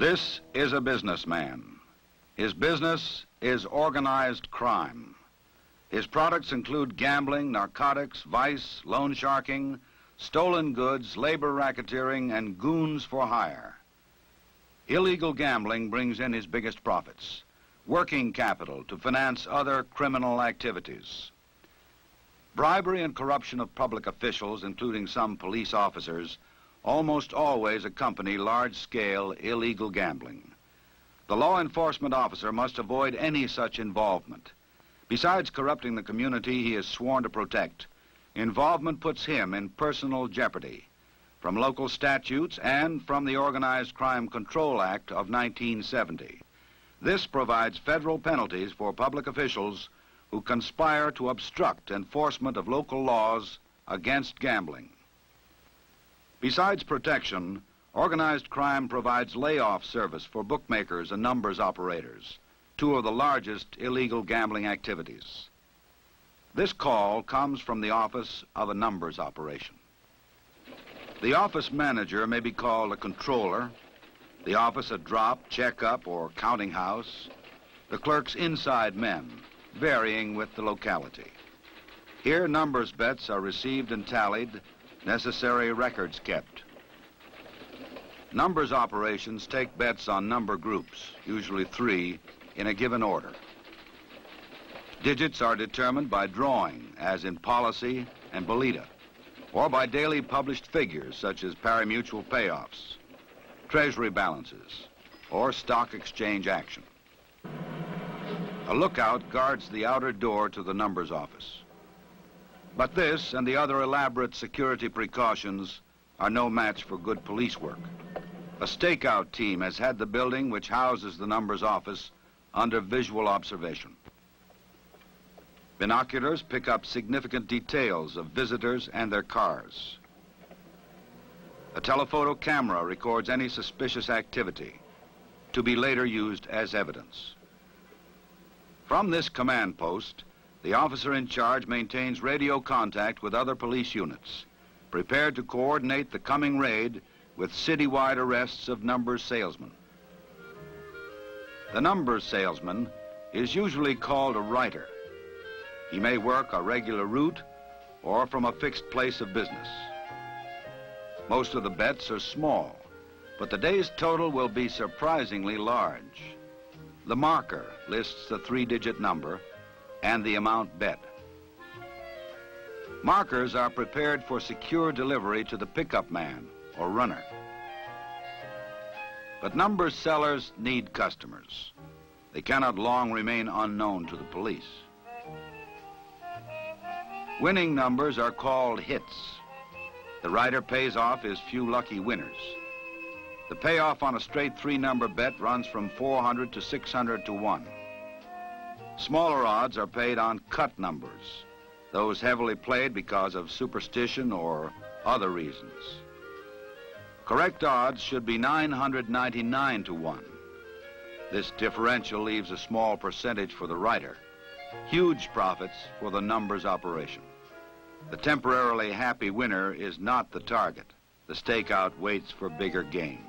This is a businessman. His business is organized crime. His products include gambling, narcotics, vice, loan sharking, stolen goods, labor racketeering, and goons for hire. Illegal gambling brings in his biggest profits, working capital to finance other criminal activities. Bribery and corruption of public officials, including some police officers, almost always accompany large-scale illegal gambling. The law enforcement officer must avoid any such involvement. Besides corrupting the community he is sworn to protect, involvement puts him in personal jeopardy from local statutes and from the Organized Crime Control Act of 1970. This provides federal penalties for public officials who conspire to obstruct enforcement of local laws against gambling. Besides protection, organized crime provides layoff service for bookmakers and numbers operators, two of the largest illegal gambling activities. This call comes from the office of a numbers operation. The office manager may be called a controller, the office a drop, checkup, or counting house, the clerk's inside men, varying with the locality. Here, numbers bets are received and tallied, necessary records kept. Numbers operations take bets on number groups, usually 3, in a given order. Digits are determined by drawing, as in policy and bolita, or by daily published figures such as pari-mutuel payoffs, treasury balances, or stock exchange action. A lookout guards the outer door to the numbers office. But this and the other elaborate security precautions are no match for good police work. A stakeout team has had the building which houses the numbers office under visual observation. Binoculars pick up significant details of visitors and their cars. A telephoto camera records any suspicious activity to be later used as evidence. From this command post, the officer in charge maintains radio contact with other police units, prepared to coordinate the coming raid with citywide arrests of numbers salesmen. The numbers salesman is usually called a writer. He may work a regular route or from a fixed place of business. Most of the bets are small, but the day's total will be surprisingly large. The marker lists the 3-digit number and the amount bet. Markers are prepared for secure delivery to the pickup man or runner. But numbers sellers need customers. They cannot long remain unknown to the police. Winning numbers are called hits. The writer pays off his few lucky winners. The payoff on a straight 3-number bet runs from 400 to 600 to 1. Smaller odds are paid on cut numbers, those heavily played because of superstition or other reasons. Correct odds should be 999 to 1. This differential leaves a small percentage for the writer, huge profits for the numbers operation. The temporarily happy winner is not the target. The stakeout waits for bigger gain.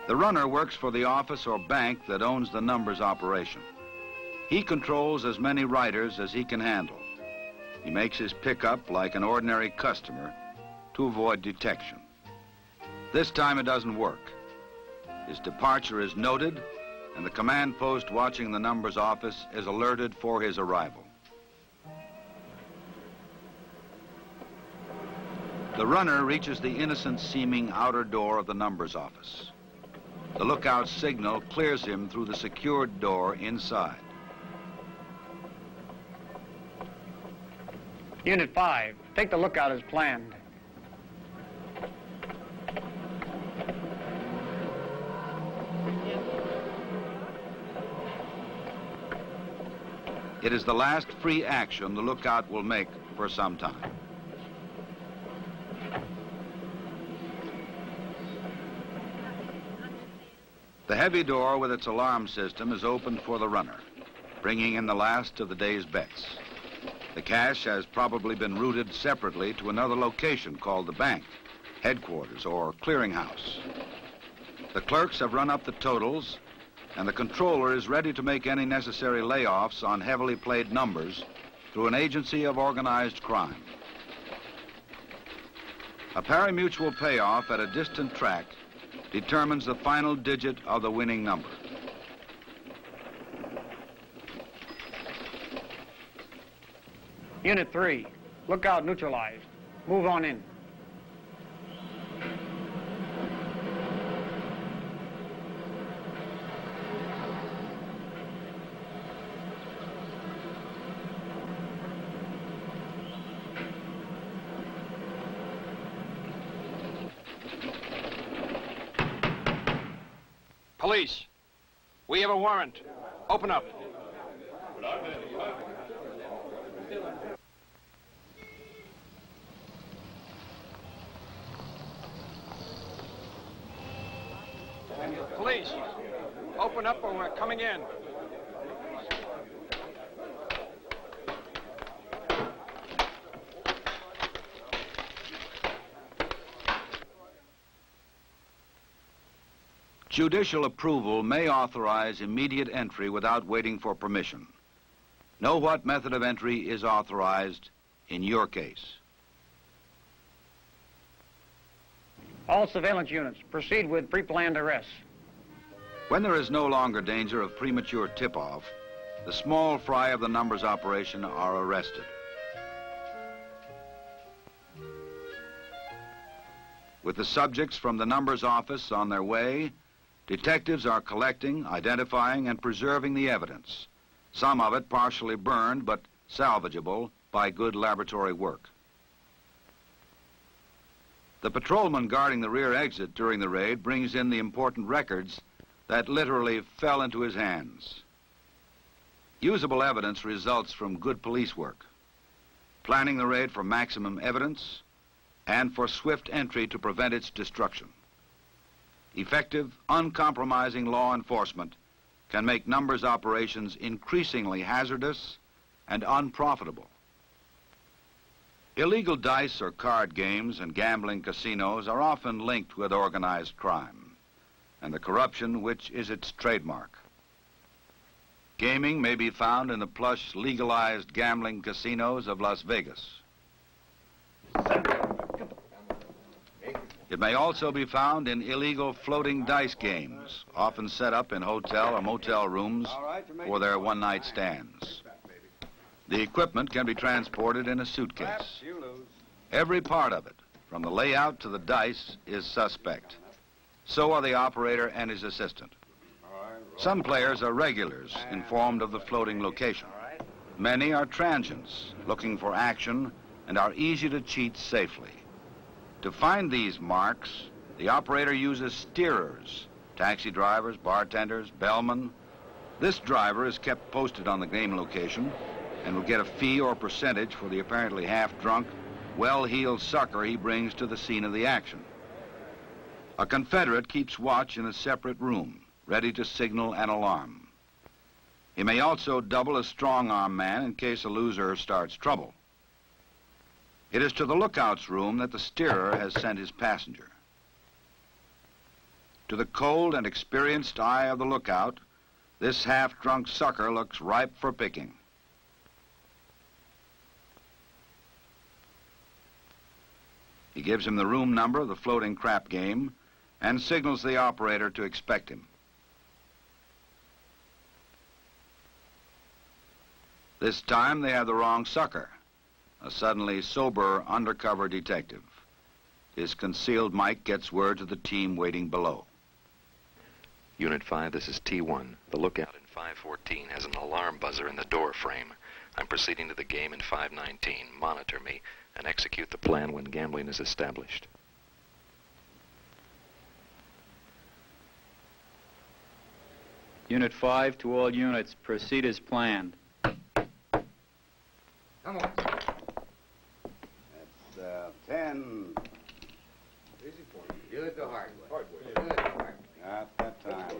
The runner works for the office or bank that owns the numbers operation. He controls as many writers as he can handle. He makes his pickup like an ordinary customer to avoid detection. This time it doesn't work. His departure is noted, and the command post watching the numbers office is alerted for his arrival. The runner reaches the innocent-seeming outer door of the numbers office. The lookout's signal clears him through the secured door inside. Unit 5, take the lookout as planned. It is the last free action the lookout will make for some time. The heavy door with its alarm system is opened for the runner, bringing in the last of the day's bets. The cash has probably been routed separately to another location called the bank, headquarters, or clearinghouse. The clerks have run up the totals, and the controller is ready to make any necessary layoffs on heavily played numbers through an agency of organized crime. A pari-mutuel payoff at a distant track determines the final digit of the winning number. Unit 3, lookout neutralized. Move on in. Police, we have a warrant. Open up. Police, open up or we're coming in. Judicial approval may authorize immediate entry without waiting for permission. Know what method of entry is authorized in your case. All surveillance units, proceed with pre-planned arrests. When there is no longer danger of premature tip-off, the small fry of the numbers operation are arrested. With the subjects from the numbers office on their way, detectives are collecting, identifying, and preserving the evidence, some of it partially burned but salvageable by good laboratory work. The patrolman guarding the rear exit during the raid brings in the important records that literally fell into his hands. Usable evidence results from good police work, planning the raid for maximum evidence and for swift entry to prevent its destruction. Effective, uncompromising law enforcement can make numbers operations increasingly hazardous and unprofitable. Illegal dice or card games and gambling casinos are often linked with organized crime and the corruption which is its trademark. Gaming may be found in the plush, legalized gambling casinos of Las Vegas. It may also be found in illegal floating dice games, often set up in hotel or motel rooms for their one-night stands. The equipment can be transported in a suitcase. Every part of it, from the layout to the dice, is suspect. So are the operator and his assistant. Some players are regulars, informed of the floating location. Many are transients, looking for action, and are easy to cheat safely. To find these marks, the operator uses steerers, taxi drivers, bartenders, bellmen. This driver is kept posted on the game location and will get a fee or percentage for the apparently half-drunk, well-heeled sucker he brings to the scene of the action. A Confederate keeps watch in a separate room, ready to signal an alarm. He may also double as strong-arm man in case a loser starts trouble. It is to the lookout's room that the steerer has sent his passenger. To the cold and experienced eye of the lookout, this half-drunk sucker looks ripe for picking. He gives him the room number of the floating crap game and signals the operator to expect him. This time they have the wrong sucker, a suddenly sober undercover detective. His concealed mic gets word to the team waiting below. Unit 5, this is T1. The lookout in 514 has an alarm buzzer in the door frame. I'm proceeding to the game in 519. Monitor me and execute the plan when gambling is established. Unit 5 to all units, proceed as planned. Come on. That's 10. Easy for you. Do it the hard way. Do it the hard way. Not that time.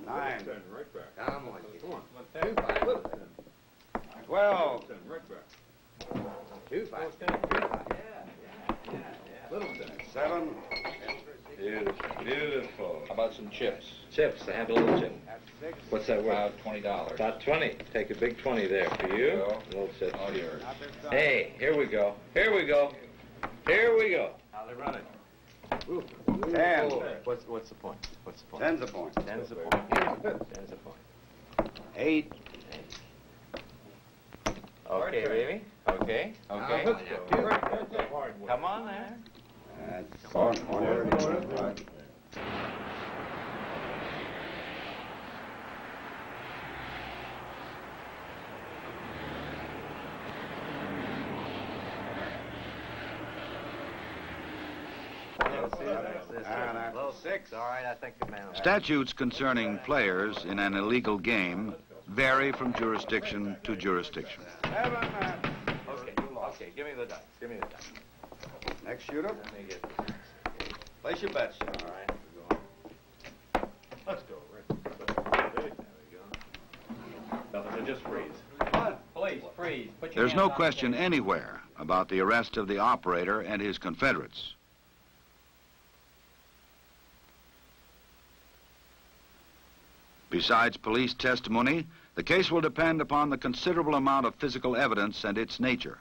9. Right back. Come on. Come on. 2, 5. 12. Right back. 2, 5. 7. Beautiful. about some chips? Chips, a handle of chips. What's that worth? About $20. About 20. Take a big 20 there for you. Go. Little chips. All yours. Hey, here we go. Here we go. Here we go. How they run it? Ooh. 10. What's the point? What's the point? 10's the point. 10's the point. 10's the point. 8. Okay, baby. Okay. Okay. Let's go. Come on there. That's 4. That's 6. All right, I think the man. Statutes concerning players in an illegal game vary from jurisdiction to jurisdiction. Okay, okay, give me the dice. Give me the dice. Next shooter. Let me get this. Place your bets. All right. Let's go, Rick. There we go. Nothing, so just freeze. Police, freeze. Put your There's hands no on the question table. anywhere about the arrest of the operator and his confederates. Besides police testimony, the case will depend upon the considerable amount of physical evidence and its nature.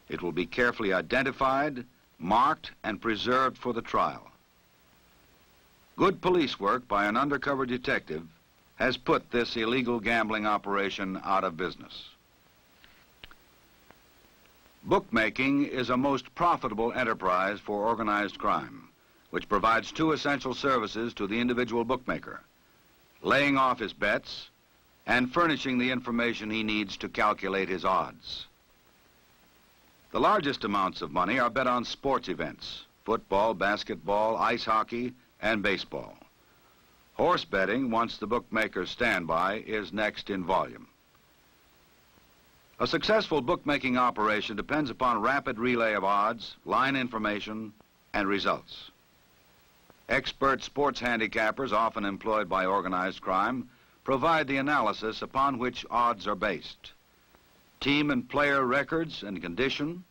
It will be carefully identified, marked, and preserved for the trial. Good police work by an undercover detective has put this illegal gambling operation out of business. Bookmaking is a most profitable enterprise for organized crime, which provides two essential services to the individual bookmaker: laying off his bets and furnishing the information he needs to calculate his odds. The largest amounts of money are bet on sports events: football, basketball, ice hockey, and baseball. Horse betting, once the bookmaker's standby, is next in volume. A successful bookmaking operation depends upon rapid relay of odds, line information, and results. Expert sports handicappers, often employed by organized crime, provide the analysis upon which odds are based: team and player records and condition,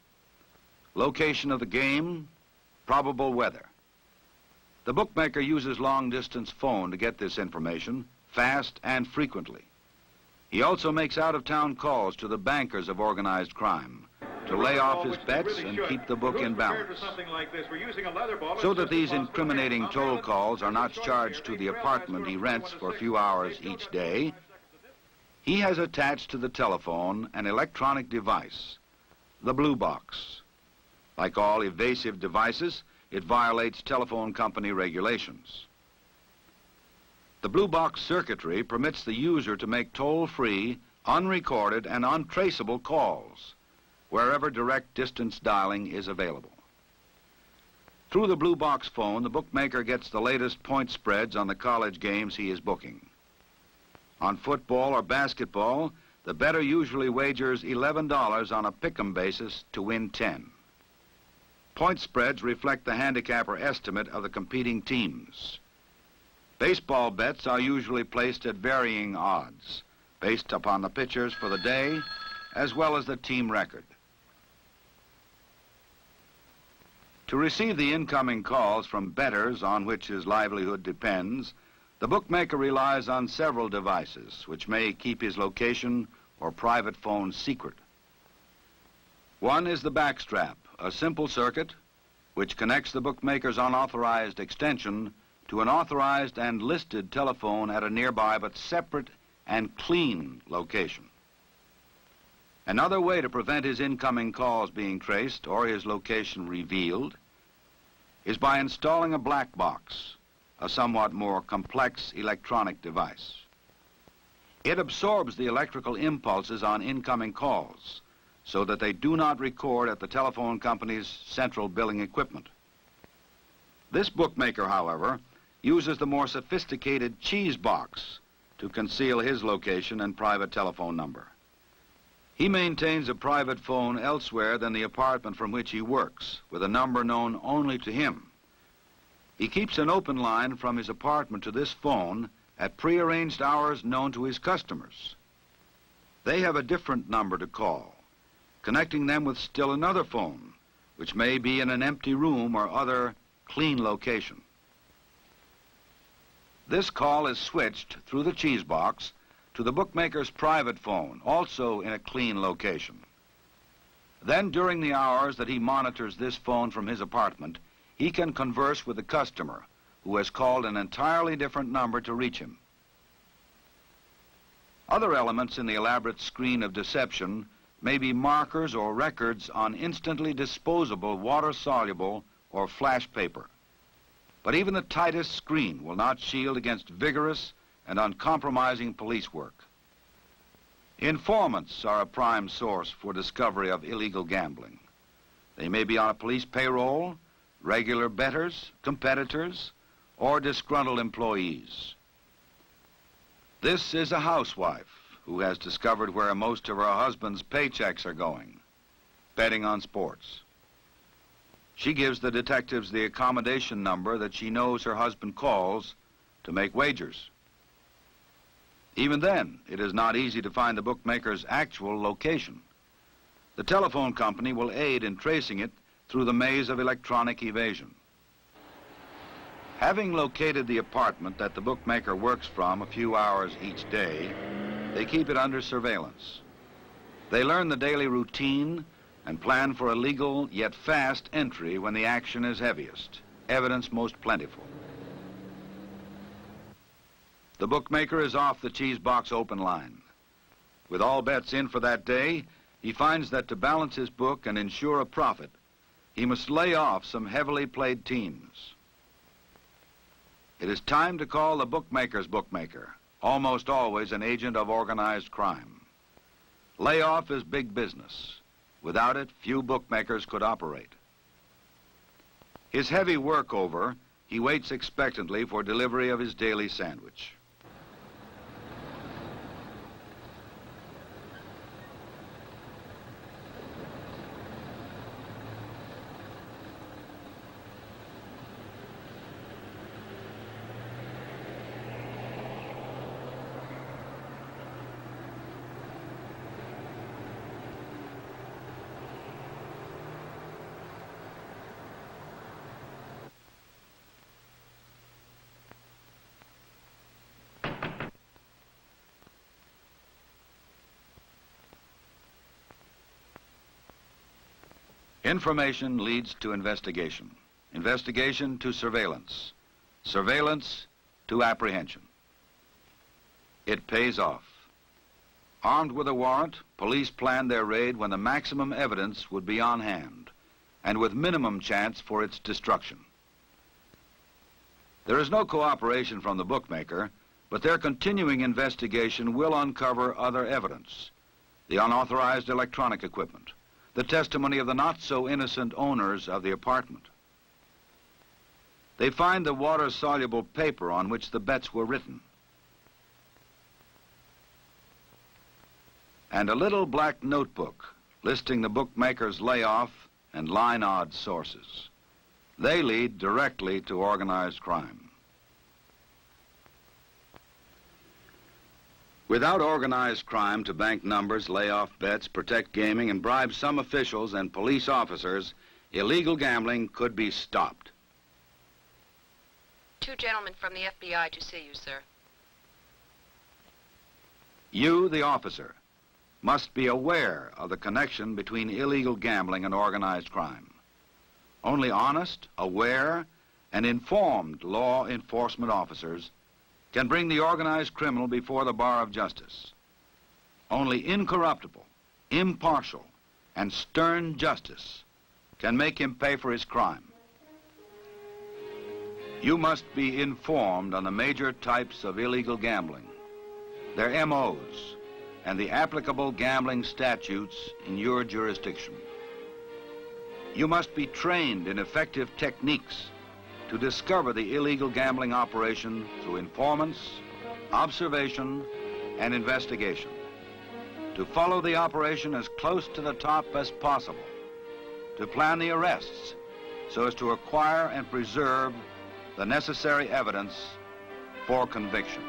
location of the game, probable weather. The bookmaker uses long-distance phone to get this information, fast and frequently. He also makes out-of-town calls to the bankers of organized crime to lay off his bets and keep the book in balance. So that these incriminating toll calls are not charged to the apartment he rents for a few hours each day, he has attached to the telephone an electronic device, the blue box. Like all evasive devices, it violates telephone company regulations. The blue box circuitry permits the user to make toll-free, unrecorded, and untraceable calls wherever direct distance dialing is available. Through the blue box phone, the bookmaker gets the latest point spreads on the college games he is booking. On football or basketball, the bettor usually wagers $11 on a pick'em basis to win 10. Point spreads reflect the handicapper estimate of the competing teams. Baseball bets are usually placed at varying odds, based upon the pitchers for the day, as well as the team record. To receive the incoming calls from bettors on which his livelihood depends, the bookmaker relies on several devices which may keep his location or private phone secret. One is the backstrap, a simple circuit which connects the bookmaker's unauthorized extension to an authorized and listed telephone at a nearby but separate and clean location. Another way to prevent his incoming calls being traced or his location revealed is by installing a black box, a somewhat more complex electronic device. It absorbs the electrical impulses on incoming calls so that they do not record at the telephone company's central billing equipment. This bookmaker, however, uses the more sophisticated cheese box to conceal his location and private telephone number. He maintains a private phone elsewhere than the apartment from which he works, with a number known only to him. He keeps an open line from his apartment to this phone at prearranged hours known to his customers. They have a different number to call, connecting them with still another phone, which may be in an empty room or other clean location. This call is switched through the cheese box to the bookmaker's private phone, also in a clean location. Then, during the hours that he monitors this phone from his apartment, he can converse with the customer, who has called an entirely different number to reach him. Other elements in the elaborate screen of deception may be markers or records on instantly disposable water-soluble or flash paper. But even the tightest screen will not shield against vigorous and uncompromising police work. Informants are a prime source for discovery of illegal gambling. They may be on a police payroll, regular bettors, competitors, or disgruntled employees. This is a housewife who has discovered where most of her husband's paychecks are going, betting on sports. She gives the detectives the accommodation number that she knows her husband calls to make wagers. Even then, it is not easy to find the bookmaker's actual location. The telephone company will aid in tracing it through the maze of electronic evasion. Having located the apartment that the bookmaker works from a few hours each day, they keep it under surveillance. They learn the daily routine and plan for a legal yet fast entry when the action is heaviest, evidence most plentiful. The bookmaker is off the cheese box open line. With all bets in for that day, he finds that to balance his book and ensure a profit, he must lay off some heavily played teams. It is time to call the bookmaker's bookmaker, almost always an agent of organized crime. Layoff is big business. Without it, few bookmakers could operate. His heavy work over, he waits expectantly for delivery of his daily sandwich. Information leads to investigation. Investigation to surveillance. Surveillance to apprehension. It pays off. Armed with a warrant, police planned their raid when the maximum evidence would be on hand, and with minimum chance for its destruction. There is no cooperation from the bookmaker, but their continuing investigation will uncover other evidence. The unauthorized electronic equipment, the testimony of the not-so-innocent owners of the apartment. They find the water-soluble paper on which the bets were written, and a little black notebook listing the bookmaker's layoff and line odds sources. They lead directly to organized crime. Without organized crime to bank numbers, lay off bets, protect gaming, and bribe some officials and police officers, illegal gambling could be stopped. 2 gentlemen from the FBI to see you, sir. You, the officer, must be aware of the connection between illegal gambling and organized crime. Only honest, aware, and informed law enforcement officers can bring the organized criminal before the bar of justice. Only incorruptible, impartial, and stern justice can make him pay for his crime. You must be informed on the major types of illegal gambling, their MOs, and the applicable gambling statutes in your jurisdiction. You must be trained in effective techniques to discover the illegal gambling operation through informants, observation, and investigation. To follow the operation as close to the top as possible. To plan the arrests so as to acquire and preserve the necessary evidence for conviction.